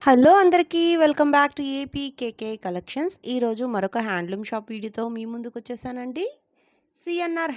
Hello అందరికీ welcome back to AP KK collections. ఈరోజు మరొక హ్యాండ్లూమ్ షాప్ వీడియోతో మీ ముందుకు వచ్చేసానండి. సిఎన్ఆర్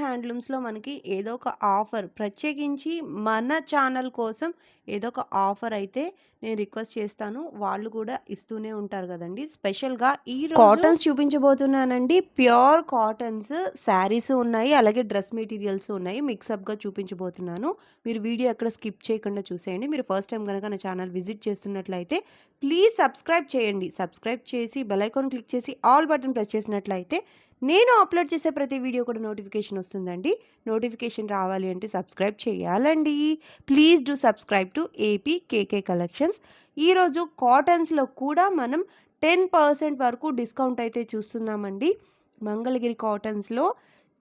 హ్యాండ్లూమ్స్లో మనకి ఏదో ఒక ఆఫర్ ప్రత్యేకించి మన ఛానల్ కోసం ఏదో ఒక ఆఫర్ అయితే నేను రిక్వెస్ట్ చేస్తాను. వాళ్ళు కూడా ఇస్తూనే ఉంటారు కదండి. స్పెషల్గా ఈ కాటన్స్ చూపించబోతున్నానండి. ప్యూర్ కాటన్స్ శారీస్ ఉన్నాయి, అలాగే డ్రెస్ మెటీరియల్స్ ఉన్నాయి. మిక్సప్గా చూపించబోతున్నాను. మీరు వీడియో ఎక్కడ స్కిప్ చేయకుండా చూసేయండి. మీరు ఫస్ట్ టైం కనుక నా ఛానల్ విజిట్ చేస్తున్నట్లయితే ప్లీజ్ సబ్స్క్రైబ్ చేయండి. సబ్స్క్రైబ్ చేసి బెల్ ఐకాన్ క్లిక్ చేసి ఆల్ బటన్ ప్రెస్ చేసినట్లయితే నేను అప్లోడ్ చేసే ప్రతి వీడియో కూడా నోటిఫికేషన్ వస్తుందండి. నోటిఫికేషన్ రావాలి అంటే సబ్స్క్రైబ్ చేయాలండి. Please do subscribe to AP KK collections. ఈరోజు కాటన్స్లో కూడా మనం 10% వరకు డిస్కౌంట్ అయితే చూస్తున్నామండి. మంగళగిరి కాటన్స్లో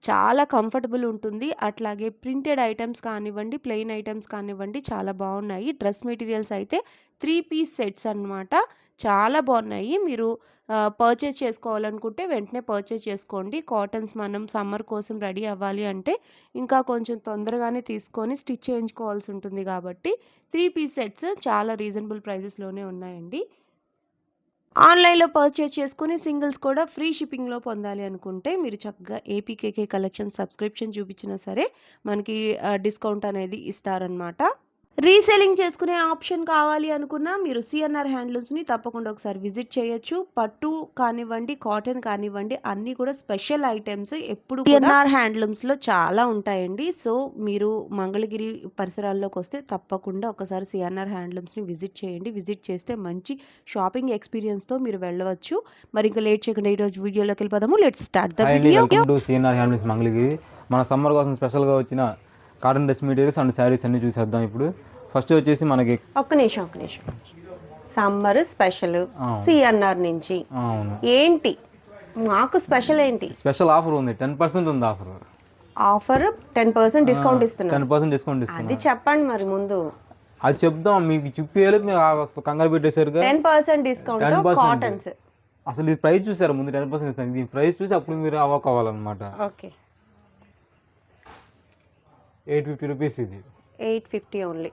చాలా కంఫర్టబుల్ ఉంటుంది. అట్లాగే ప్రింటెడ్ ఐటమ్స్ కానివ్వండి, ప్లెయిన్ ఐటమ్స్ కానివ్వండి చాలా బాగున్నాయి. డ్రెస్ మెటీరియల్స్ అయితే 3 పీస్ సెట్స్ అనమాట. చాలా బాగున్నాయి. మీరు పర్చేస్ చేసుకోవాలనుకుంటే వెంటనే పర్చేస్ చేసుకోండి. కాటన్స్ మనం సమ్మర్ కోసం రెడీ అవ్వాలి అంటే ఇంకా కొంచెం తొందరగానే తీసుకొని స్టిచ్ చేయించుకోవాల్సి ఉంటుంది కాబట్టి 3 పీస్ సెట్స్ చాలా రీజనబుల్ ప్రైజెస్లోనే ఉన్నాయండి. ఆన్లైన్‌లో పర్చేస్ చేసుకొని సింగిల్స్ కూడా ఫ్రీ షిప్పింగ్‌లో పొందాలి అనుకుంటే మీరు చక్కగా ఏపీకేకే కలెక్షన్ సబ్స్క్రిప్షన్ చూపించినా సరే మనకి డిస్కౌంట్ అనేది ఇస్తారనమాట. రీసేలింగ్ చేసుకునే ఆప్షన్ కావాలి అనుకున్నా మీరు సిఎన్ఆర్ హ్యాండ్లూమ్స్‌ని తప్పకుండా ఒకసారి విజిట్ చేయొచ్చు. పట్టు కానివ్వండి, కాటన్ కానివ్వండి అన్నీ కూడా స్పెషల్ ఐటెమ్స్ ఎప్పుడు కూడా సిఎన్ఆర్ హ్యాండ్లూమ్స్‌లో చాలా ఉంటాయండి. సో, మీరు మంగళగిరి పరిసరాల్లోకి వస్తే తప్పకుండా ఒకసారి సిఎన్ఆర్ హ్యాండ్లూమ్స్‌ని విజిట్ చేయండి. విజిట్ చేస్తే మంచి షాపింగ్ ఎక్స్‌పీరియన్స్‌తో మీరు వెళ్ళవచ్చు. మరి ఇంకా లేట్ చేయకుండా ఈరోజు వీడియోలోకి వెళ్ళిపోదాము. Let's start the video. Welcome to CNR handlooms Mangalagiri. మన సమ్మర్ కోసం స్పెషల్గా వచ్చిన cotton dress materials and saris అన్ని చూసేద్దాం. ఇప్పుడు ఫస్ట్ వచ్చేసి మనకి ఒక్క నిమిషం సమ్మర్ స్పెషల్ సిఎన్ఆర్ నుంచి ఏంటి మాకు స్పెషల్ ఏంటి? స్పెషల్ ఆఫర్ ఉంది. 10% ఉంది ఆఫర్ 10% డిస్కౌంట్ ఇస్తున్నారు. 10% డిస్కౌంట్ ఇస్తున్నారు. అది చెప్పండి మరి ముందు. అది చెప్దాం మీకు చెప్పేయాలి. మీరు కంగారు పెట్టేశారుగా. 10% డిస్కౌంట్ కాటన్స్. అసలు ఈ ప్రైస్ చూసారు ముందు 10% ఇస్తాను. దీని ప్రైస్ చూసి అప్పుడు మీరు అవాక్ అవ్వాలన్నమాట. ఓకే, 850 రూపీస్ ఇది. 850 ఓన్లీ.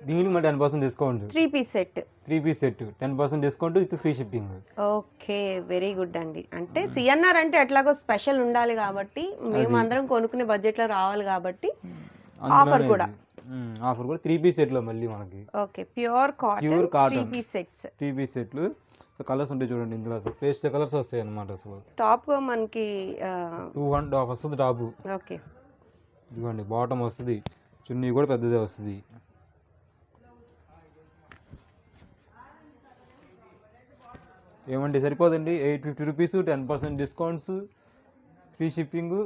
దీనికి మరి 10% discount. 3 piece set 10% discount with free shipping. Okay, very good అండి. అంటే సిఎన్ఆర్ అంటే ఎట్లాగో స్పెషల్ ఉండాలి కాబట్టి మేము అందరం కొనుక్కునే బడ్జెట్లో రావాలి కాబట్టి ఆఫర్ కూడా 3 పీస్ సెట్లో మళ్ళీ మనకి. Okay, pure cotton 3 piece sets. 3 piece సెట్లు. సో కలర్స్ ఉంటాయి చూడండి. ఇందులో అసలు పేస్ట్ కలర్స్ వస్తాయి అన్నమాట. అసలు టాప్ మనకి 200 వస్తుంది టాప్. ఓకే, ఇదిగోండి బాటమ్ వస్తుంది. చున్నీ కూడా పెద్దదే వస్తుంది. ఏమండి సరిపోదండి. 850 రూపీస్, 10% డిస్కౌంట్స్, ఫ్రీ షిప్పింగ్.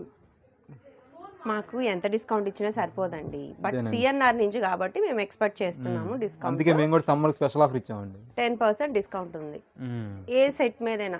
మాకు ఎంత డిస్కౌంట్ ఇచ్చినా సరిపోదండి. బట్ సిఎన్ఆర్ నుంచి కాబట్టి మేము ఎక్స్పెక్ట్ చేస్తున్నాము డిస్కౌంట్. అందుకే మేము కూడా సమ్మర్ స్పెషల్ ఆఫర్ ఇచ్చామండి. 10% డిస్కౌంట్ ఉంది ఏ సెట్ మీదైనా.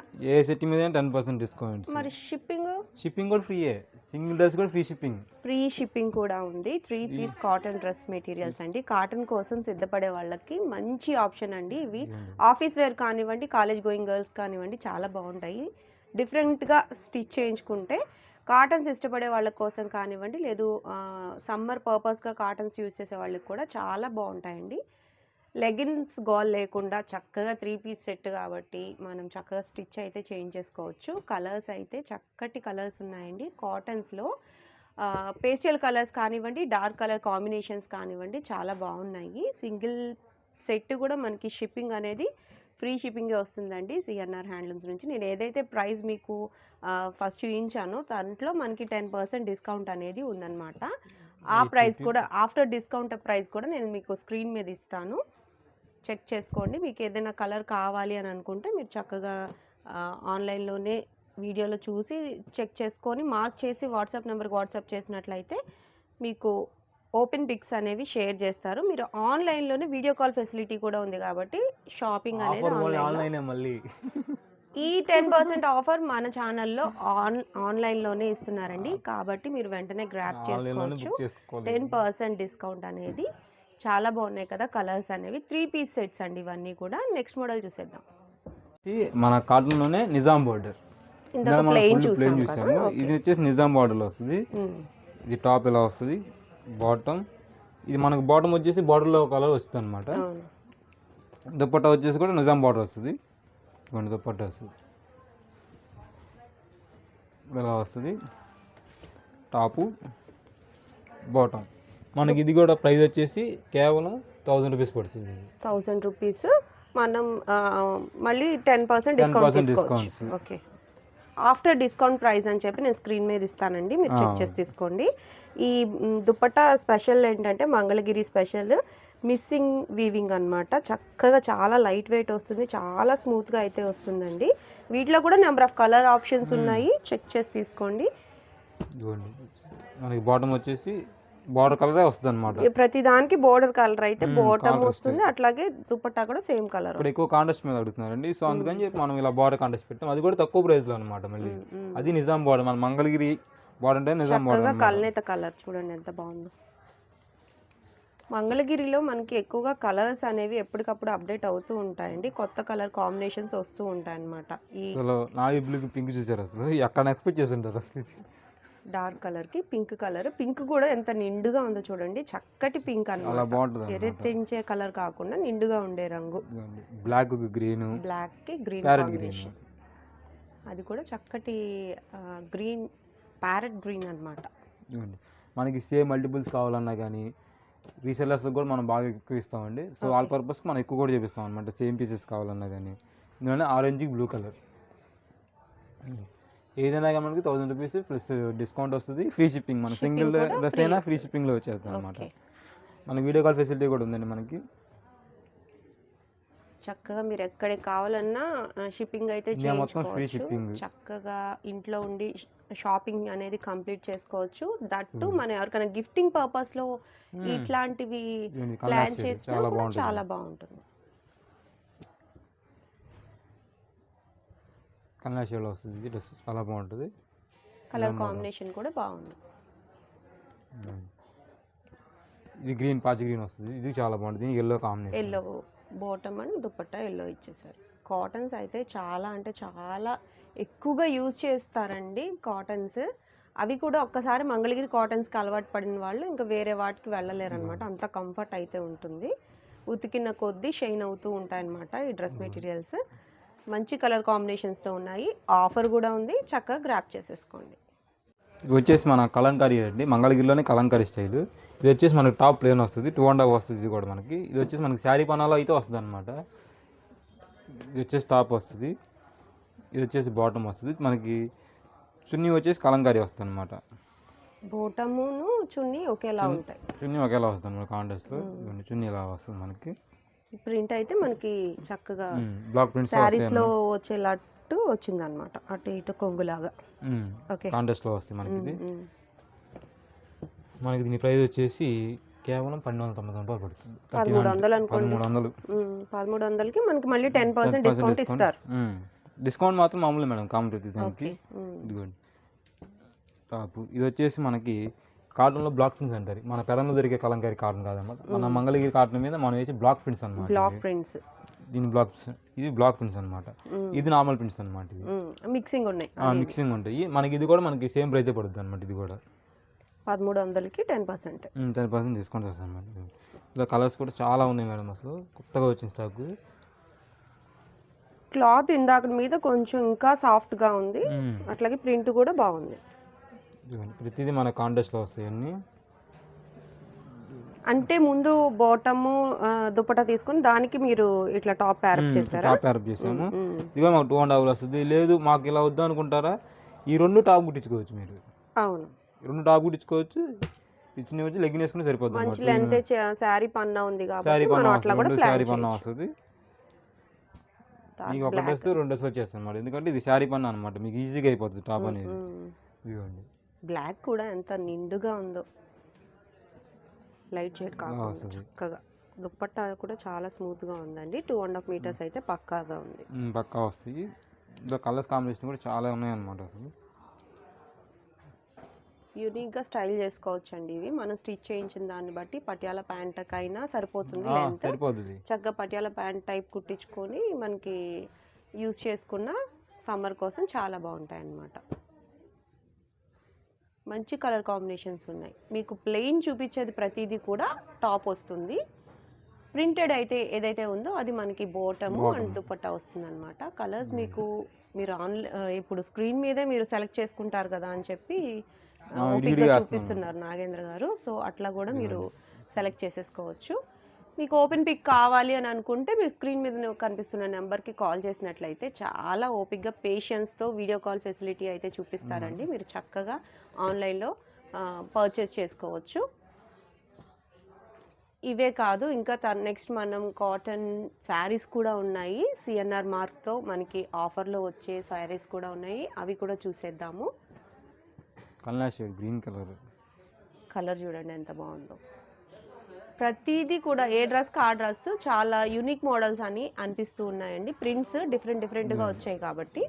10% డిస్కౌంట్. మరి షిప్పింగ్ కూడా ఫ్రీయే. సింగిల్ డ్రెస్ కూడా ఫ్రీ షిప్పింగ్ కూడా ఉంది. 3 పీస్ కాటన్ డ్రెస్ మెటీరియల్స్ అండి. కాటన్ కోసం సిద్ధపడే వాళ్ళకి మంచి ఆప్షన్ అండి ఇవి. ఆఫీస్ వేర్ కానివ్వండి, కాలేజ్ గోయింగ్ గర్ల్స్ కానివ్వండి చాలా బాగుంటాయి. డిఫరెంట్గా స్టిచ్ చేయించుకుంటే కాటన్స్ ఇష్టపడే వాళ్ళ కోసం కానివ్వండి, లేదు సమ్మర్ పర్పస్గా కాటన్స్ యూజ్ చేసే వాళ్ళకి కూడా చాలా బాగుంటాయండి. లెగిన్స్ గోల్ లేకుండా చక్కగా 3 పీస్ సెట్ కాబట్టి మనం చక్కగా స్టిచ్ అయితే చేయించేసుకోవచ్చు. కలర్స్ అయితే చక్కటి కలర్స్ ఉన్నాయండి. కాటన్స్లో పేస్టల్ కలర్స్ కానివ్వండి, డార్క్ కలర్ కాంబినేషన్స్ కానివ్వండి చాలా బాగున్నాయి. సింగిల్ సెట్ కూడా మనకి షిప్పింగ్ అనేది ఫ్రీ షిప్పింగే వస్తుందండి సిఎన్ఆర్ హ్యాండ్లూమ్స్ నుంచి. నేను ఏదైతే ప్రైస్ మీకు ఫస్ట్ చూపించానో దాంట్లో మనకి 10% డిస్కౌంట్ అనేది ఉందన్నమాట. ఆ ప్రైస్ కూడా ఆఫ్టర్ డిస్కౌంట్ ప్రైస్ కూడా నేను మీకు స్క్రీన్ మీద ఇస్తాను, చెక్ చేసుకోండి. మీకు ఏదైనా కలర్ కావాలి అని అనుకుంటే మీరు చక్కగా ఆన్లైన్లోనే వీడియోలో చూసి చెక్ చేసుకొని మార్క్ చేసి వాట్సాప్ నెంబర్కి వాట్సాప్ చేసినట్లయితే మీకు ఓపెన్ పిక్స్ అనేవి షేర్ చేస్తారు. మీరు ఆన్లైన్లోనే వీడియో కాల్ ఫెసిలిటీ కూడా ఉంది కాబట్టి షాపింగ్ అనేది మళ్ళీ ఈ 10% ఆఫర్ మన ఛానల్లో ఆన్లైన్లోనే ఇస్తున్నారండి. కాబట్టి మీరు వెంటనే గ్రాబ్ చేసుకోవచ్చు. 10% డిస్కౌంట్ అనేది చాలా బాగున్నాయి కదా కలర్స్ అనేవి. 3 పీస్ సెట్స్ అండి ఇవన్నీ కూడా. నెక్స్ట్ మోడల్ చూసేద్దాం. మన కాటన్లోనే నిజాం బోర్డర్. ప్లెయిన్ చూసాము. ఇది వచ్చేసి నిజాం బోర్డర్లో వస్తుంది. ఇది టాప్ ఇలా వస్తుంది, బాటమ్. ఇది మనకు బాటమ్ వచ్చేసి బార్డర్లో కలర్ వస్తుంది అనమాట. దుపట్టా వచ్చేసి కూడా నిజాం బార్డర్ వస్తుంది. ఇదిగోండి దుపట్టా వస్తుంది, ఇలా వస్తుంది. టాపు బాటమ్ మనకి ఇది కూడా ప్రైస్ వచ్చేసి కేవలం 1000 రూపీస్ పడుతుంది. 1000 రూపీస్. మనం మళ్ళీ 10% discount discounts. Okay, after discount price అని చెప్పి నేను స్క్రీన్ మీద ఇస్తానండి, మీరు చెక్ చేసి తీసుకోండి. ఈ దుపట్టా స్పెషల్ ఏంటంటే మంగళగిరి స్పెషల్ మిస్సింగ్ వీవింగ్ అన్నమాట. చక్కగా చాలా లైట్ వెయిట్ వస్తుంది, చాలా స్మూత్గా అయితే వస్తుందండి. వీటిలో కూడా నెంబర్ ఆఫ్ కలర్ ఆప్షన్స్ ఉన్నాయి, చెక్ చేసి తీసుకోండి. మనకి బాటమ్ వచ్చేసి బార్డర్ కలరే వస్తుంది అనమాట. ప్రతి దానికి బోర్డర్ కలర్ అయితే బాటమ్ వస్తుంది, అట్లాగే దుపట్టా కూడా సేమ్ కలర్. ఇక్కడ ఎక్కువ కాంట్రాస్ట్ మీద అడుగుతున్నారండి, సో అందుకని చెప్పి మనం ఇలా బార్డర్ కాంట్రాస్ట్ పెట్టాం. అది కూడా తక్కువ ప్రైస్ లో అనమాట. మళ్ళీ అది నిజాం బార్డర్, మన మంగళగిరి బార్డర్ అంటే నిజాం బార్డర్. కల్నేత కలర్ చూడండి ఎంత బాగుందో. మంగళగిరిలో మనకి ఎక్కువగా కలర్స్ అనేవి ఎప్పటికప్పుడు అప్డేట్ అవుతూ ఉంటాయండి, కొత్త కలర్ కాంబినేషన్స్ వస్తూ ఉంటాయి అన్నమాట. అసలు నావీ బ్లూకి పింక్ చూసారు, అసలు ఎక్కడ ఎక్స్పెక్ట్ చేసి ఉంటారు అసలు. డార్క్ కలర్ కి పింక్ కలర్, పింక్ కూడా ఎంత నిండుగా ఉందో చూడండి, చక్కటి పింక్ అన్నమాట. ఎరెత్తించే కలర్ కాకుండా నిండుగా ఉండే రంగు. బ్లాక్ గ్రీన్, బ్లాక్ కి గ్రీన్ కాంబినేషన్, అది కూడా చక్కటి గ్రీన్, ప్యారెట్ గ్రీన్ అన్నమాట. మనకి సేమ్ మల్టిపుల్స్ కావాలన్నా కానీ రీసెల్లర్స్ కూడా మనం బాగా ఎక్కువ ఇస్తామండి. సో ఆల్ పర్పస్కి మనం ఎక్కువ కూడా చేపిస్తాం అనమాట, సేమ్ పీసెస్ కావాలన్నా కానీ. ఇందులోనే ఆరెంజ్ బ్లూ కలర్, ఏదైనా కానీ మనకి 1000 రూపీస్ ప్లస్ డిస్కౌంట్ వస్తుంది, ఫ్రీ షిప్పింగ్. మన సింగిల్ డ్రెస్ అయినా ఫ్రీ షిప్పింగ్లో వచ్చేస్తుంది అనమాట. మనకి వీడియో కాల్ ఫెసిలిటీ కూడా ఉందండి మనకి. చక్కగా మీరు ఎక్కడికి కావాలన్నా షిప్పింగ్ అయితే చేసుకోవచ్చు. చక్కగా ఇంట్లో ఉండి షాపింగ్ అనేది కంప్లీట్ చేసుకోవచ్చు. దట్టు మనం ఎవరికైనా గిఫ్టింగ్ పర్పస్లో ఇట్లాంటివి ప్లాన్ చేసినా చాలా బాగుంటుంది. కలర్ షేడ్లో వస్తుంది, డ్రెస్ చాలా బాగుంటుంది. కలర్ కాంబినేషన్ కూడా బాగుంది. ఇది గ్రీన్, పాచి గ్రీన్ వస్తుంది, ఇది చాలా బాగుంటుంది. Yellow combination, yellow bottom and dupatta yellow ఇచ్చేసారు. కాటన్స్ అయితే చాలా అంటే చాలా ఎక్కువగా యూజ్ చేస్తారండి కాటన్స్. అవి కూడా ఒక్కసారి మంగళగిరి కాటన్స్కి అలవాటు పడిన వాళ్ళు ఇంకా వేరే వాటికి వెళ్ళలేరు అనమాట, అంత కంఫర్ట్ అయితే ఉంటుంది. ఉతికిన కొద్దీ షైన్ అవుతూ ఉంటాయన్నమాట ఈ డ్రెస్ మెటీరియల్స్. మంచి కలర్ కాంబినేషన్స్తో ఉన్నాయి, ఆఫర్ కూడా ఉంది, చక్కగా గ్రాప్ చేసేసుకోండి. ఇది వచ్చేసి మన కలంకారీ అండి, మంగళగిరిలోనే కలంకారీ స్టైల్. ఇది వచ్చేసి మనకి టాప్ ప్లేన్ వస్తుంది, 2.5 వస్తుంది. ఇది కూడా మనకి, ఇది వచ్చేసి మనకి శారీ పనాలో అయితే వస్తుంది అనమాట. ఇది వచ్చేసి టాప్ వస్తుంది, ఇది వచ్చేసి బాటమ్ వస్తుంది. మనకి చున్నీ వచ్చేసి కలంకారీ వస్తుంది అనమాట. బాటమును చున్నీ ఒకేలా ఉంటాయి, చున్నీ ఒకేలా వస్తుంది మనకి. కాంట్రాస్ట్లో చున్నీ ఇలా వస్తుంది మనకి. ప్రింట్ అయితే మనకి చక్కగా బ్లాక్ ప్రింట్ శారీస్ లో వచ్చేటట్టు వచ్చింది అనమాట, అటు ఇటు కొంగులాగా. ఓకే, కాంట్రాస్ట్ లో వస్తుంది మనకి. ఇది మనకి దీని ప్రైస్ వచ్చేసి కేవలం 1290 రూపాయలు పడుతుంది. 1300 అనుకోండి. 1300కి మనకి మళ్ళీ 10% డిస్కౌంట్ ఇస్తారు. డిస్కౌంట్ మాత్రం మామూలు మేడం, కాంప్లీట్ దానికి. ఇదిగోండి టాప్. ఇది వచ్చేసి మనకి కాటన్లో బ్లాక్ ప్రింట్స్ అంటారు. మన పెరంలో దొరికే కలంకారీ కాటన్ కాదన్నమాట, మన మంగళగిరి కాటన్ మీద మనం వేసి బ్లాక్ ప్రింట్స్ అనమాట. బ్లాక్ ప్రింట్స్, దీని ఇది బ్లాక్ ప్రింట్స్ అనమాట. ఇది నార్మల్ ప్రింట్స్ అనమాట. మిక్సింగ్ ఉన్నాయి, మిక్సింగ్ ఉంటాయి మనకి. ఇది కూడా మనకి సేమ్ ప్రైజే పడుతుంది అనమాట. ఇది కూడా 1300కి 10% డిస్కౌంట్ వస్తుంది అనమాట. ఇలా కలర్స్ కూడా చాలా ఉన్నాయి మేడం, అసలు కొత్తగా వచ్చిన స్టాక్. క్లాత్ ఇందాక మీద కొంచెం ఇంకా సాఫ్ట్గా ఉంది, అట్లాగే ప్రింట్ కూడా బాగుంది. ప్రతిదీ మన కాంట్రాస్ట్లో వస్తాయి అన్నీ. అంటే ముందు బాటమ్ దుపట్టా తీసుకుని దానికి మీరు ఇట్లా టాప్ ప్యారప్ చేశారా? టాప్ ప్యారప్ చేసాము. ఇదిగో మాకు 2.5 వస్తుంది. లేదు మాకు ఇలా వద్దు అనుకుంటారా, ఈ 2 టాప్ కుట్టించుకోవచ్చు మీరు. అవును, 2 టాప్ కుట్టించుకోవచ్చు. ఇచ్చిన వచ్చి లెగ్గిన్ వేసుకుని సరిపోతుంది. మంచి లెంత్ శారీ పన్నా ఉంది కాబట్టి మనం అట్లా కూడా ప్లాన్ శారీ పన్నా వస్తుంది. మీకు ఒక డ్రెస్ 2 డ్రెస్ వచ్చేస్తుంది అన్నమాట, ఎందుకంటే ఇది శారీ పన్నా అనమాట, మీకు ఈజీగా అయిపోతుంది టాప్ అనేది. ఇవ్వండి, బ్లాక్ కూడా ఎంత నిండుగా ఉందో, లైట్ షేడ్ కాకుండా చక్కగా. దుపట్టా కూడా చాలా స్మూత్గా ఉందండి, 2.5 మీటర్స్ అయితే పక్కాగా ఉంది. పక్కా వస్తాయి. ఇంకా కలర్స్ కాంబినేషన్ కూడా చాలా ఉన్నాయి అన్నమాట. అసలు యూనిక్గా స్టైల్ చేసుకోవచ్చు అండి ఇవి. మనం స్టిచ్ చేయించిన దాన్ని బట్టి పటియాల ప్యాంట్కైనా సరిపోతుంది, సరిపోతుంది. చక్కగా పటియాల ప్యాంట్ టైప్ కుట్టించుకొని మనకి యూజ్ చేసుకున్న సమ్మర్ కోసం చాలా బాగుంటాయి అన్నమాట. మంచి కలర్ కాంబినేషన్స్ ఉన్నాయి. మీకు ప్లెయిన్ చూపించేది ప్రతిదీ కూడా టాప్ వస్తుంది, ప్రింటెడ్ అయితే ఏదైతే ఉందో అది మనకి బోటము అండ్ దుపట్టా వస్తుందన్నమాట. కలర్స్ మీకు మీరు ఇప్పుడు స్క్రీన్ మీదే మీరు సెలెక్ట్ చేసుకుంటారు కదా అని చెప్పి ఓపిక్గా చూపిస్తున్నారు నాగేంద్ర గారు. సో అట్లా కూడా మీరు సెలెక్ట్ చేసేసుకోవచ్చు. మీకు ఓపెన్ పిక్ కావాలి అని అనుకుంటే మీరు స్క్రీన్ మీద కనిపిస్తున్న నెంబర్కి కాల్ చేసినట్లయితే చాలా ఓపిక్గా పేషెన్స్తో వీడియో కాల్ ఫెసిలిటీ అయితే చూపిస్తారండి. మీరు చక్కగా ఆన్లైన్లో పర్చేస్ చేసుకోవచ్చు. ఇవే కాదు ఇంకా నెక్స్ట్ మనం కాటన్ శారీస్ కూడా ఉన్నాయి. సిఎన్ఆర్ మార్క్తో మనకి ఆఫర్లో వచ్చే శారీస్ కూడా ఉన్నాయి. అవి కూడా చూసేద్దాము. గ్రీన్ కలర్ చూడండి ఎంత బాగుందో. ప్రతిదీ కూడా ఏ డ్రెస్కి ఆ డ్రెస్ చాలా యూనిక్ మోడల్స్ అని అనిపిస్తూ ఉన్నాయండి. ప్రింట్స్ డిఫరెంట్గా వచ్చాయి కాబట్టి.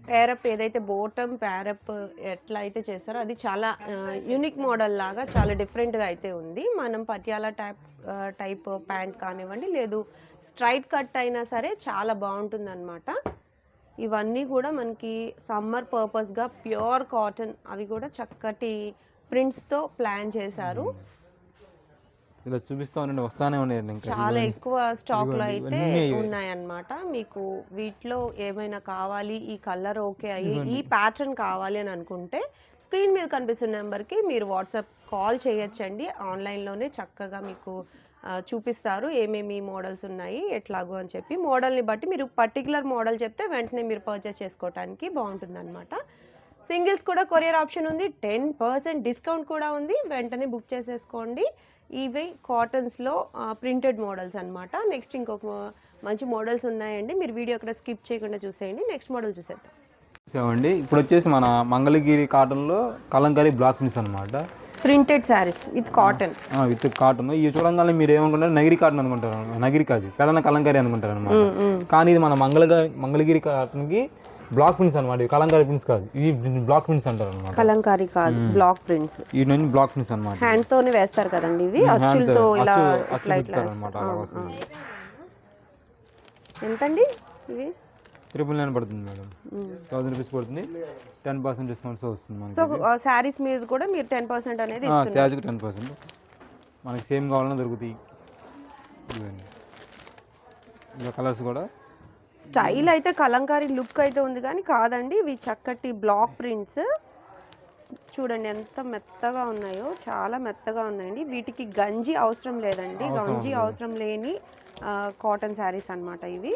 ప్యారప్ ఏదైతే బోటమ్ ప్యారప్ ఎట్లా అయితే చేస్తారో అది చాలా యూనిక్ మోడల్ లాగా చాలా డిఫరెంట్గా అయితే ఉంది. మనం పటియాలా టైప్ ప్యాంట్ కానివ్వండి, లేదు స్ట్రైట్ కట్ అయినా సరే చాలా బాగుంటుంది అనమాట. ఇవన్నీ కూడా మనకి సమ్మర్ పర్పస్గా ప్యూర్ కాటన్, అవి కూడా చక్కటి ప్రింట్స్తో ప్లాన్ చేశారు. ఇలా చూపిస్తా ఉండండి, వస్తానే ఉన్నాయి. చాలా ఎక్కువ స్టాక్లో అయితే ఉన్నాయన్నమాట. మీకు వీటిలో ఏమైనా కావాలి, ఈ కలర్ ఓకే అయ్యి ఈ ప్యాటర్న్ కావాలి అని అనుకుంటే స్క్రీన్ మీద కనిపిస్తున్న నెంబర్కి మీరు వాట్సాప్ కాల్ చేయొచ్చండి. ఆన్లైన్లోనే చక్కగా మీకు చూపిస్తారు ఏమేమి మోడల్స్ ఉన్నాయి ఎట్లాగో అని చెప్పి. మోడల్ని బట్టి మీరు పర్టికులర్ మోడల్ చెప్తే వెంటనే మీరు పర్చేస్ చేసుకోవడానికి బాగుంటుంది అనమాట. సింగిల్స్ కూడా కొరియర్ ఆప్షన్ ఉంది. 10% డిస్కౌంట్ కూడా ఉంది. వెంటనే బుక్ చేసేసుకోండి. ఇవి కాటన్స్లో ప్రింటెడ్ మోడల్స్ అనమాట. నెక్స్ట్ ఇంకొక మంచి మోడల్స్ ఉన్నాయండి. మీరు వీడియో అక్కడ స్కిప్ చేయకుండా చూసేయండి. నెక్స్ట్ మోడల్ చూసేద్దాం. ఇప్పుడు వచ్చేసి మన మంగళగిరి కాటన్లో కలంకారీ బ్లాక్ ప్రింట్స్ అనమాట. Printed saris with cotton. ఇవి చూడంగానే మీరు ఏమనుకుంటారు, నగిరి కాటన్ అనుకుంటారు. నగిరి కాదు, పెడన కలంకారీ అనుకుంటారు అనమాట. కానీ ఇది మన మంగళగిరి కాటన్కి బ్లాక్ ప్రింట్స్ అనమాట. ఇవి కలంకారీ ప్రింట్స్ కాదు, ఇవి బ్లాక్ ప్రింట్స్ అంటారు అనమాట. కలంకారీ కాదు, బ్లాక్ ప్రింట్స్. ఇవి బ్లాక్ ప్రింట్స్ అనమాట. హ్యాండ్ తోనే వేస్తారు కదండి ఇవి, అచ్చులతో ఇలా అనమాట. ఎంతండి ఇవి? 999 పడుతుంది మేడం. 1000 రూపీస్ పడుతుంది. 10% డిస్కౌంట్స్ వస్తుంది. సో శారీస్ మీద కూడా మీరు 10% అనేది ఇస్తున్నారు. శారీస్కి 10% మనకి సేమ్ కావాలన్నా దొరుకుతాయి. ఇంకా కలర్స్ కూడా స్టైల్ అయితే కలంకారీ లుక్ అయితే ఉంది కానీ కాదండి, ఇవి చక్కటి బ్లాక్ ప్రింట్స్. చూడండి ఎంత మెత్తగా ఉన్నాయో, చాలా మెత్తగా ఉన్నాయండి. వీటికి గంజి అవసరం లేదండి, గంజి అవసరం లేని కాటన్ శారీస్ అనమాట. ఇవి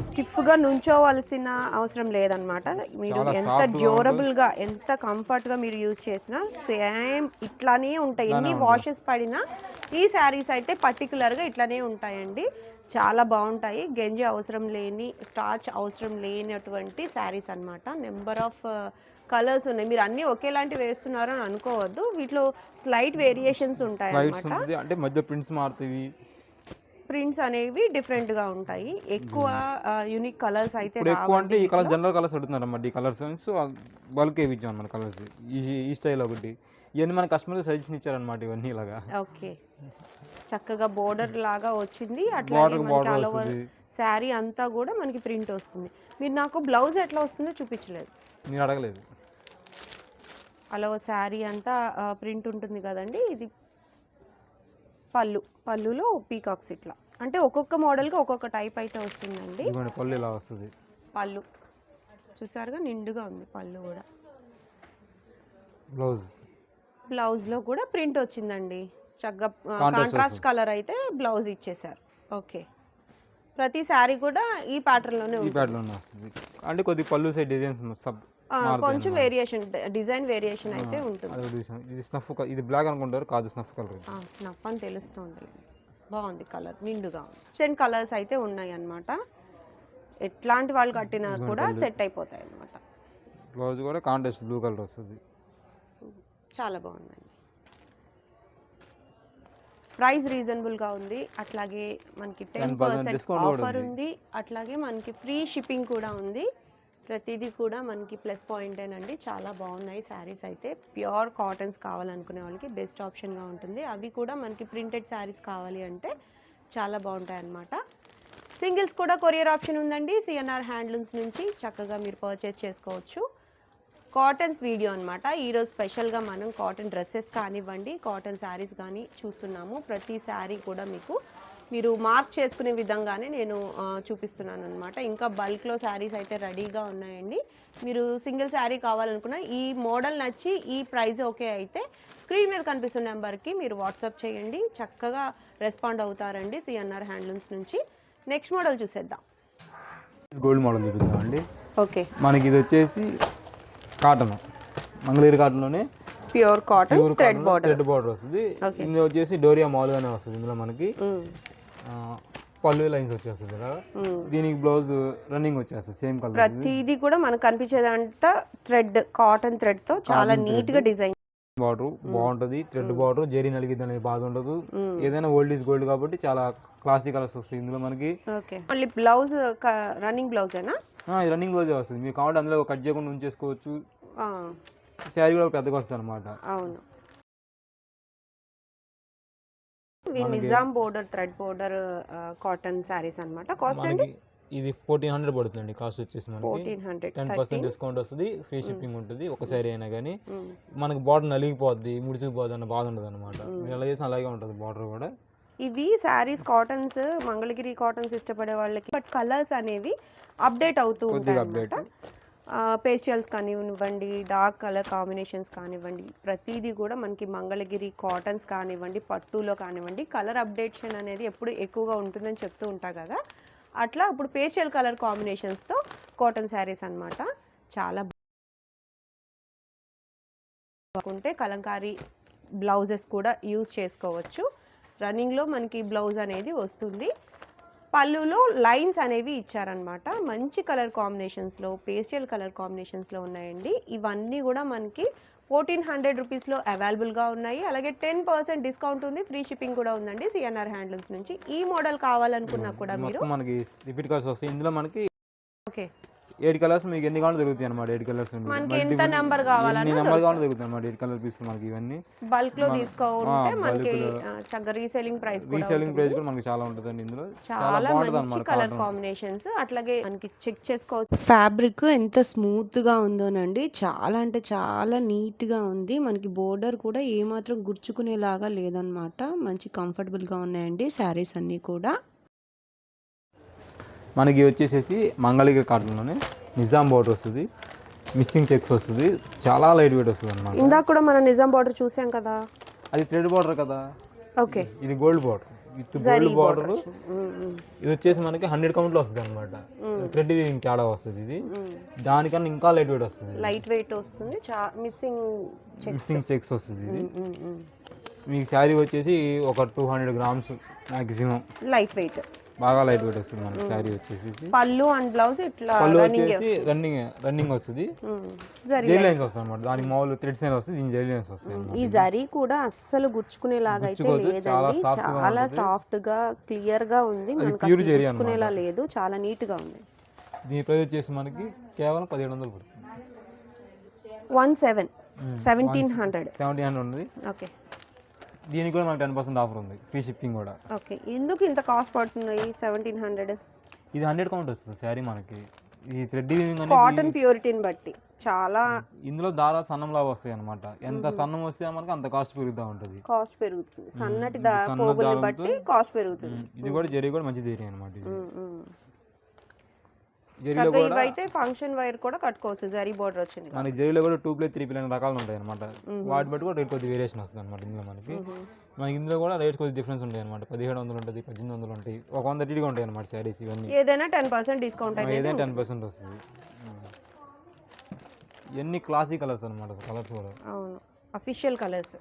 స్టిఫ్గా నుంచోవలసిన అవసరం లేదనమాట. మీరు ఎంత డ్యూరబుల్గా ఎంత కంఫర్ట్గా మీరు యూజ్ చేసినా సేమ్ ఇట్లానే ఉంటాయి. ఎన్ని వాషెస్ పడినా ఈ శారీస్ అయితే పర్టికులర్గా ఇట్లానే ఉంటాయండి. చాలా బాగుంటాయి. గంజి అవసరం లేని, స్టార్చ్ అవసరం లేనటువంటి శారీస్ అనమాట. నెంబర్ ఆఫ్ కలర్స్ ఉన్నాయి. మీరు అన్నీ ఒకేలాంటి వేస్తున్నారు అని అనుకోవద్దు. వీటిలో స్లైట్ వేరియేషన్స్ ఉంటాయి అన్నమాట. అంటే మధ్య ప్రింట్స్ మారుతాయి. ప్రింట్స్ అనేవి డిఫరెంట్గా ఉంటాయి. ఎక్కువ యూనిక్ కలర్స్ అయితే ఎక్కువ అంటే ఈ కలర్ జనరల్ కలర్స్ అడుగుతున్నారు అన్నమాట. ఈ కలర్స్ బల్క్ వేయించాం మన కలర్స్. ఈ స్టైల్ ఒకటి, ఇవన్నీ మన కస్టమర్ సజెషన్ ఇచ్చారనమాట. ఇవన్నీ ఇలాగా ఓకే, చక్కగా బోర్డర్ లాగా వచ్చింది. అట్లా శారీ అంతా కూడా మనకి ప్రింట్ వస్తుంది. మీరు నాకు బ్లౌజ్ ఎట్లా వస్తుందో చూపించలేదు, మీరు అడగలేదు. అలా శారీ అంతా ప్రింట్ ఉంటుంది కదండి. ఇది పళ్ళులో పీకాక్స్ ఇట్లా, అంటే ఒక్కొక్క మోడల్కి ఒక్కొక్క టైప్ అయితే వస్తుందండి. పళ్ళు ఇలా వస్తుంది. పళ్ళు చూసారుగా నిండుగా ఉంది పళ్ళు కూడా. బ్లౌజ్లో కూడా ప్రింట్ వచ్చిందండి. చక్కగా కాంట్రాస్ట్ కలర్ అయితే బ్లౌజ్ ఇచ్చేసారు. ఓకే, ప్రతి శారీ కూడా ఈ ప్యాటర్న్లోనే వస్తుంది. అంటే కొద్ది పళ్ళు సైడ్ డిజైన్స్ కొంచెం వేరియేషన్, డిజైన్ వేరియేషన్ అయితే ఉంటుంది. ఇది స్నఫ్, ఇది బ్లాక్ అనుకుంటారు, కాదు స్నఫ్ కలర్. స్నఫ్ అని తెలుస్తుంది. బాగుంది కలర్, నిండుగా ఉంది. సెంట్ కలర్స్ అయితే ఉన్నాయి అన్నమాట. ఎట్లాంటి వాళ్ళు కట్టినా కూడా సెట్ అయిపోతాయి అన్నమాట. బ్లౌజ్ కూడా కాంట్రాస్ట్ బ్లూ కలర్ వస్తుంది. చాలా బాగుందండి. ప్రైస్ రీజనబుల్గా ఉంది. అట్లాగే మనకి 10% ఆఫర్ ఉంది. అట్లాగే మనకి ఫ్రీ షిప్పింగ్ కూడా ఉంది. ప్రతిదీ కూడా మనకి ప్లస్ పాయింటేనండి. చాలా బాగున్నాయి శారీస్ అయితే. ప్యూర్ కాటన్స్ కావాలనుకునే వాళ్ళకి బెస్ట్ ఆప్షన్గా ఉంటుంది. అవి కూడా మనకి ప్రింటెడ్ శారీస్ కావాలి అంటే చాలా బాగుంటాయి అన్నమాట. సింగిల్స్ కూడా కొరియర్ ఆప్షన్ ఉందండి. సిఎన్ఆర్ హ్యాండ్లూమ్స్ నుంచి చక్కగా మీరు పర్చేస్ చేసుకోవచ్చు. కాటన్స్ వీడియో అనమాట. ఈరోజు స్పెషల్గా మనం కాటన్ డ్రెస్సెస్ కానివ్వండి, కాటన్ శారీస్ కానీ చూస్తున్నాము. ప్రతి శారీ కూడా మీరు మార్క్ చేసుకునే విధంగానే నేను చూపిస్తున్నాను అనమాట. ఇంకా బల్క్లో శారీస్ అయితే రెడీగా ఉన్నాయండి. మీరు సింగిల్ శారీ కావాలనుకున్న ఈ మోడల్ నచ్చి ఈ ప్రైస్ ఓకే అయితే స్క్రీన్ మీద కనిపిస్తున్న నెంబర్కి మీరు వాట్సాప్ చేయండి. చక్కగా రెస్పాండ్ అవుతారండి సిఎన్ఆర్ హ్యాండ్లూమ్స్ నుంచి. నెక్స్ట్ మోడల్ చూసేద్దాం. గోల్డ్ మోడల్ చూపిద్దామండి. ఓకే, మనకి ఇది వచ్చేసి కాటన్, మంగళగిరి కాటన్లోనే ప్యూర్ కాటన్ థ్రెడ్ బార్డర్ వస్తుంది. ఇందులో వచ్చేసి డోరియా మాల్గానే వస్తుంది. ఇందులో మనకి పళ్ళు లైన్స్ వచ్చేస్తుంది కదా. దీనికి బ్లౌజ్ రన్నింగ్ వచ్చేస్తుంది సేమ్ కలర్. ప్రతిదీ కూడా మనకు కనిపించేదంతా థ్రెడ్, కాటన్ థ్రెడ్ తో చాలా నీట్ గా డిజైన్. బార్డర్ బాగుంటది, థ్రెడ్ బార్డర్, జెరీ నలిగిద్ది అనేది బాధ ఉండదు. ఏదైనా ఓల్డ్ ఈజ్ గోల్డ్ కాబట్టి చాలా క్లాసిక్ కలర్స్ వస్తాయి ఇందులో మనకి. మళ్ళీ బ్లౌజ్ రన్నింగ్ బ్లౌజ్ ఏనా? రన్నింగ్ బ్లౌజ్ వస్తుంది. మీకు కావాలి అందులో కట్ చేయకుండా ఉంచేసుకోవచ్చు. శారీ కూడా పెద్దగా వస్తుంది అనమాట. అవును, Nizam border thread border cotton saris అన్నమాట. కాస్ట్ అండి ఇది 1400 పడుతుందండి. కాస్ట్ వచ్చేసి మనకి 1400, 10% డిస్కౌంట్ వస్తుంది, ఫ్రీ షిప్పింగ్ ఉంటుంది. ఒక సారీ అయినా కానీ మనకి బార్డర్ నలిగిపోద్ది, ముడిసిపోద్ది అన్న బాధ ఉండదు అనమాట. ఎలా చేసినా అలాగే ఉంటుంది బార్డర్ కూడా. ఇవి శారీస్ కాటన్స్, మంగళగిరి కాటన్స్ ఇష్టపడే వాళ్ళకి బట్ కలర్స్ అనేవి అప్డేట్ అవుతూ ఉంటాయి అన్నమాట. పేస్టల్స్ కానివ్వండి, డార్క్ కలర్ కాంబినేషన్స్ కానివ్వండి, ప్రతిదీ కూడా మనకి మంగళగిరి కాటన్స్ కానివ్వండి, పట్టులో కానివ్వండి, కలర్ అప్డేషన్ అనేది ఎప్పుడు ఎక్కువగా ఉంటుందని చెప్తూ ఉంటా కదా. అట్లా ఇప్పుడు పేస్టల్ కలర్ కాంబినేషన్స్తో కాటన్ శారీస్ అన్నమాట. చాలా బాగుంటే కలంకారీ బ్లౌజెస్ కూడా యూజ్ చేసుకోవచ్చు. రన్నింగ్లో మనకి బ్లౌజ్ అనేది వస్తుంది. పళ్ళులో లైన్స్ అనేవి ఇచ్చారనమాట. మంచి కలర్ కాంబినేషన్స్లో, పేస్టల్ కలర్ కాంబినేషన్స్లో ఉన్నాయండి. ఇవన్నీ కూడా మనకి 1400 రూపీస్లో అవైలబుల్గా ఉన్నాయి. అలాగే 10% డిస్కౌంట్ ఉంది, ఫ్రీ షిప్పింగ్ కూడా ఉందండి సిఎన్ఆర్ హ్యాండ్లూమ్స్ నుంచి. ఈ మోడల్ కావాలనుకున్నా కూడా మీరు మనకి రిపీట్ కలర్స్ వస్తాయి ఇందులో మనకి. ఓకే, 8 కలర్స్ మీకు ఎన్ని కావాలో దొరుకుతాయి అనమాట. 8 కలర్స్ మనకి ఎంత నెంబర్ కావాలన్నా దొరుకుతాయి అనమాట. 8 కలర్ పీస్ మనకి ఇవన్నీ బల్క్ లో తీసుకోవాలంటే మనకి చక్కగా రీసెల్లింగ్ ప్రైస్ కూడా మనకి చాలా ఉంటుందండి. ఇందులో చాలా మంచి కలర్ కాంబినేషన్స్. అట్లాగే మనకి చెక్ చేసుకోవచ్చు ఫ్యాబ్రిక్ ఎంత స్మూత్ గా ఉందోనండి. చాలా అంటే చాలా నీట్ గా ఉంది. మనకి బోర్డర్ కూడా ఏమాత్రం గుర్చుకునేలాగా లేదనమాట. మంచి కంఫర్టబుల్ గా ఉన్నాయండి శారీస్ అన్ని కూడా. మనకి వచ్చేసేసి మంగళగిరి కాటన్లోనే నిజాం బార్డర్ వస్తుంది, మిస్సింగ్ చెక్స్ వస్తుంది, చాలా లైట్ వెయిట్ వస్తుంది అనమాట. ఇందాక కూడా మనం నిజాం బార్డర్ చూసాం కదా, అది థ్రెడ్ బార్డర్ కదా. ఓకే, ఇది gold border with gold border. ఇది వచ్చేసి మనకి 100 కౌంట్లో వస్తుంది అనమాట. థ్రెడ్ వీవింగ్ తేడా వస్తుంది. ఇది దానికన్నా ఇంకా లైట్ వెయిట్ వస్తుంది. లైట్ వెయిట్ వస్తుంది, మిస్సింగ్ చెక్స్ వస్తుంది. ఇది మీకు శారీ వచ్చేసి ఒక 200 గ్రామ్స్ మ్యాక్సిమం. లైట్ వెయిట్, బాగా లైట్ వెయిట్ వస్తుంది మనకి శారీ వచ్చేసి. పళ్ళు అండ్ బ్లౌజ్ ఇట్లా పళ్ళు వచ్చేసి రన్నింగ్ వస్తుంది, జరీ లైన్స్ వస్తుంది అనమాట. దానికి మామూలు థ్రెడ్స్ అయినా వస్తుంది, దీని జరీ లైన్స్ వస్తాయి. ఈ జరీ కూడా అస్సలు గుచ్చుకునేలాగా అయితే లేదండి. చాలా సాఫ్ట్ గా క్లియర్ గా ఉంది, మనకి గుచ్చుకునేలా లేదు, చాలా నీట్ గా ఉంది. దీని ప్రైస్ వచ్చేసి మనకి కేవలం 1700 పడుతుంది. 1700 ఉంది. ఓకే, దీనికి కూడా మనకి 10% ఆఫర్ ఉంది, ఫ్రీ షిప్పింగ్ కూడా. ఓకే, ఎందుకు ఇంత కాస్ట్ పడుతుంది 1700? ఇది 100 కౌంట్ వస్తుంది శారీ మనకి. ఈ థ్రెడ్ వీవింగ్ కాటన్ ప్యూరిటీని బట్టి చాలా ఇందులో దారాలు సన్నంలా వస్తాయి అనమాట. ఎంత సన్నం వస్తే మనకి అంత కాస్ట్ పెరుగుతూ ఉంటుంది. కాస్ట్ పెరుగుతుంది, సన్నటి పోగుని బట్టి కాస్ట్ పెరుగుతుంది. ఇది కూడా జరీ కూడా మంచి జరీ అనమాట. ఇవైతే ఫంక్షన్ వైర్ కూడా కట్టుకోవచ్చు, జరీ బోర్డర్ వచ్చింది. మనకి జరీలో కూడా 2+, 3+ రకాలు ఉంటాయి అనమాట. వాటి బట్టి కూడా రేట్ కొద్దిగా వేరియేషన్ వస్తుంది అనమాట. ఇందులో మనకి ఇందులో కూడా రేట్ కొద్దిగా డిఫరెన్స్ ఉంటాయి అనమాట. 1700 ఉంటుంది, 1800 ఉంటాయి, ఒక 100 టీగా ఉంటాయి అనమాట శారీస్ ఇవన్నీ. ఏదైనా 10% డిస్కౌంట్ అయితే ఏదైనా 10% వస్తుంది. ఎన్ని క్లాసిక్ కలర్స్ అనమాట. కలర్స్ కూడా అవును, అఫీషియల్ కలర్స్.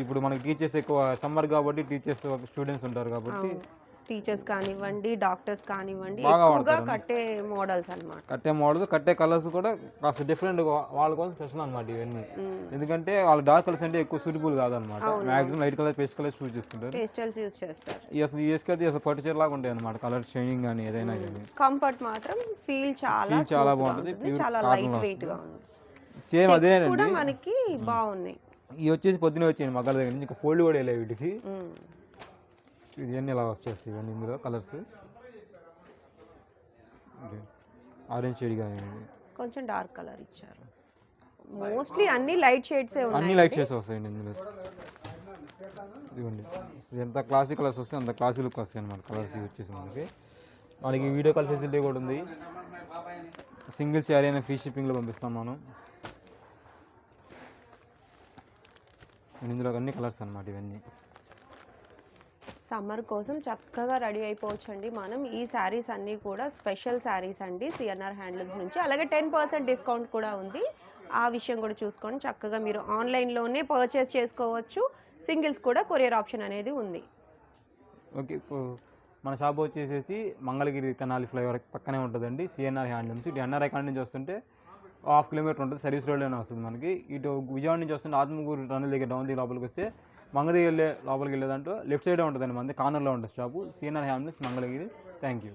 ఇప్పుడు మనకి టీచర్స్ ఎక్కువ సమ్మర్ కాబట్టి టీచర్స్ స్టూడెంట్స్ ఉంటారు కాబట్టి టీచర్స్ కానివ్వండి, డాక్టర్స్ కానివ్వండి, ఎక్కువగా కట్టే మోడల్స్ అన్నమాట. కట్టే కలర్స్ కూడా కాస్త డిఫరెంట్ వాళ్ళ కోసం స్పెషల్ అనమాట ఇవన్నీ. ఎందుకంటే వాళ్ళు డార్క్ కలర్స్ అంటే ఎక్కువ సూటబుల్ కాదనమాట. Maximum light colour, pastel colours use చేసుకుంటారు. పేస్టల్స్ యూజ్ చేస్తారు. అసలు అసలు పట్టు చీర లాగా ఉంటాయి అనమాట. కలర్ షైనింగ్ కానీ ఏదైనా కంఫర్ట్ మాత్రం ఫీల్ చాలా బాగుంటుంది, చాలా లైట్ వెయిట్ గా ఉంది. సేమ్ అదే కూడా మనకి బాగున్నాయి. ఇవి వచ్చేసి పొద్దునే వచ్చాయి మగ్గల దగ్గర నుంచి. ఇంకా ఫోల్డ్ కూడా వెళ్ళాయి వీటికి. ఇవన్నీ ఇలా వచ్చేస్తాయి ఇవన్నీ. ఇందులో కలర్స్ ఆరెంజ్ షేడ్ కానీ కొంచెం డార్క్ కలర్ ఇచ్చారు. మోస్ట్లీ అన్ని లైట్ షేడ్సే అన్ని ఉన్నాయి. లైట్ షేడ్స్ వస్తాయండి ఇందులో. ఇదిగోండి, ఎంత క్లాసిక్ కలర్స్ వస్తాయి అంత క్లాసిక్ లుక్ వస్తాయి అన్నమాట కలర్స్ వచ్చేసి మనకి వీడియో కాల్ ఫెసిలిటీ కూడా ఉంది. సింగిల్ శారీ అయినా ఫ్రీ షిప్పింగ్లో పంపిస్తాం మనం. ఇందులో అన్ని కలర్స్ అన్నమాట ఇవన్నీ. సమ్మర్ కోసం చక్కగా రెడీ అయిపోవచ్చండి మనం. ఈ శారీస్ అన్నీ కూడా స్పెషల్ శారీస్ అండి సిఎన్ఆర్ హ్యాండ్లూమ్స్ నుంచి. అలాగే 10% డిస్కౌంట్ కూడా ఉంది. ఆ విషయం కూడా చూసుకొని చక్కగా మీరు ఆన్లైన్లోనే పర్చేస్ చేసుకోవచ్చు. సింగిల్స్ కూడా కొరియర్ ఆప్షన్ అనేది ఉంది. ఓకే, మన షాప్ వచ్చేసేసి మంగళగిరి తెనాలి ఫ్లైఓవర్ పక్కనే ఉంటుందండి సిఎన్ఆర్ హ్యాండ్లూమ్స్. ఇటు ఎన్ఆర్ఐ కాడ నుంచి వస్తుంటే 1/2 కిలోమీటర్ ఉంటుంది, సర్వీస్ రోడ్లోనే వస్తుంది మనకి. ఇటు విజయవాడ నుంచి వస్తుంటే ఆత్మకూరు టన్నెల్ దగ్గర డౌన్ లోపలికి వస్తే మంగళగిరి లోపలికి వెళ్ళేదంటూ లెఫ్ట్ సైడే ఉంటుందండి, మనది కార్నర్లో ఉంటుంది shop CNR handlooms Mangalagiri. Thank you.